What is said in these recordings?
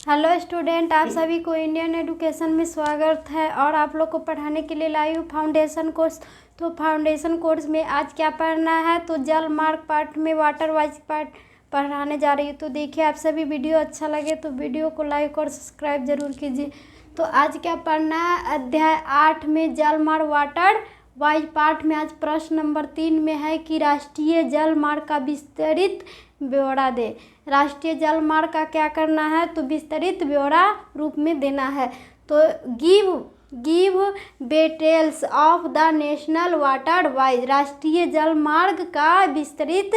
Hello student, आप सभी को इंडियन एजुकेशन में स्वागत है। और आप लोग को पढ़ाने के लिए लाई हूँ फाउंडेशन कोर्स। तो फाउंडेशन कोर्स में आज क्या पढ़ना है, तो जल मार्ग पार्ट में वाटर वाइज पार्ट पढ़ाने जा रही हूँ। तो देखिए, आप सभी वीडियो अच्छा लगे तो वीडियो को लाइक और सब्सक्राइब जरूर कीजिए। तो आज क्या पढ़ना है, अध्याय 8 में जल मार्ग वाटर वाइज पार्ट में आज प्रश्न नंबर 3 में है कि राष्ट्रीय जल मार्ग का विस्तृत ब्यौरा दे। राष्ट्रीय जल मार्ग का क्या करना है, तो विस्तृत ब्यौरा रूप में देना है। तो give details of the national water wise, राष्ट्रीय जल मार्ग का विस्तृत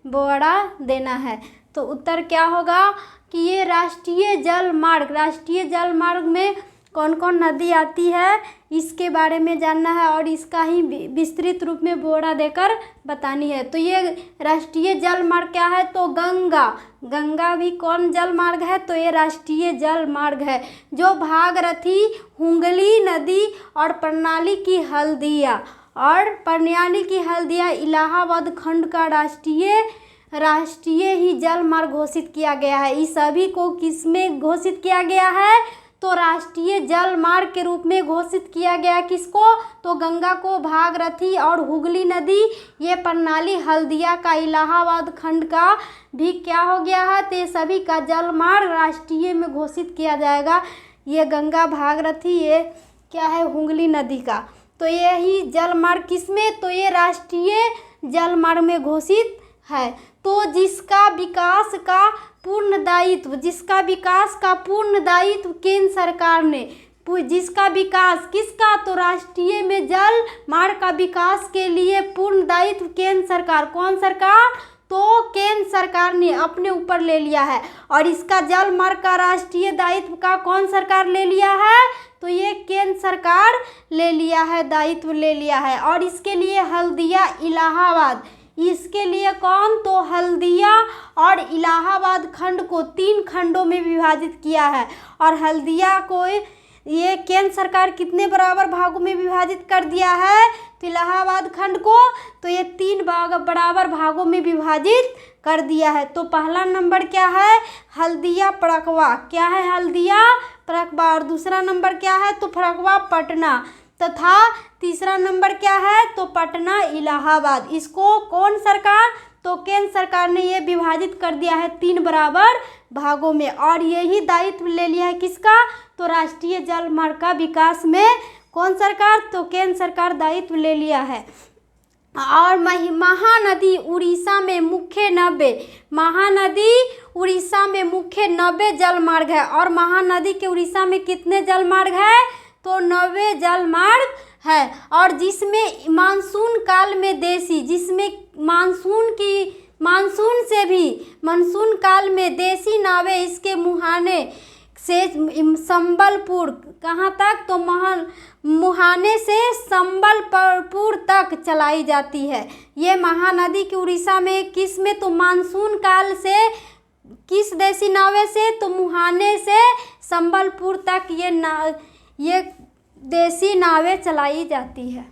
ब्यौरा देना है। तो उत्तर क्या होगा कि ये राष्ट्रीय जल मार्ग में कौन कौन नदी आती है इसके बारे में जानना है और इसका ही विस्तृत रूप में ब्यौरा देकर बतानी है। तो ये राष्ट्रीय जल मार्ग क्या है, तो गंगा भी कौन जल मार्ग है, तो ये राष्ट्रीय जल मार्ग है। जो भागीरथी, हुगली नदी और प्रणाली की हल्दिया इलाहाबाद खंड का राष्ट्रीय ही जल मार्ग घोषित किया गया है। इस सभी को किसमें घोषित किया गया है, तो राष्ट्रीय जल मार्ग के रूप में घोषित किया गया। किसको, तो गंगा को, भागीरथी और हुगली नदी, ये प्रणाली हल्दिया का इलाहाबाद खंड का भी क्या हो गया है, तो ये सभी का जल मार्ग राष्ट्रीय में घोषित किया जाएगा। ये गंगा, भागीरथी, ये क्या है, हुगली नदी का। तो ये ही जल मार्ग किसमें, तो ये राष्ट्रीय जल मार्ग में घोषित है। तो जिसका विकास का पूर्ण दायित्व केंद्र सरकार ने, जिसका विकास किसका, तो राष्ट्रीय में जल मार्ग का विकास के लिए पूर्ण दायित्व केंद्र सरकार, कौन सरकार, तो केंद्र सरकार ने अपने ऊपर ले लिया है। और इसका जल मार्ग का राष्ट्रीय दायित्व का कौन सरकार ले लिया है, तो ये केंद्र सरकार ले लिया है, दायित्व ले लिया है। और इसके लिए हल्दिया इलाहाबाद, इसके लिए कौन, तो हल्दिया और इलाहाबाद खंड को 3 खंडों में विभाजित किया है। और हल्दिया को ये केंद्र सरकार कितने बराबर भागों में विभाजित कर दिया है, तो इलाहाबाद खंड को तो ये 3 बराबर भागों में विभाजित कर दिया है। तो पहला नंबर क्या है, हल्दिया फरक्का, क्या है, हल्दिया फरक्का। और दूसरा नंबर क्या है, तो फरक्का पटना, तथा तीसरा नंबर क्या है, तो पटना इलाहाबाद। इसको कौन सरकार, तो केंद्र सरकार ने ये विभाजित कर दिया है 3 बराबर भागों में। और यही दायित्व ले लिया है किसका, तो राष्ट्रीय जल मार्ग का विकास में कौन सरकार, तो केंद्र सरकार दायित्व ले लिया है। और महानदी उड़ीसा में मुख्य 90 जल मार्ग है। और महानदी के उड़ीसा में कितने जल मार्ग है, तो 90 जल मार्ग है। और जिसमें मानसून काल में मानसून काल में देसी नावें इसके मुहाने से संबलपुर, कहाँ तक, तो मुहाने से संबलपुर तक चलाई जाती है। ये महानदी की उड़ीसा में किस में, तो मानसून काल से किस देसी नावे से, तो मुहाने से संबलपुर तक ये देसी नावें चलाई जाती है।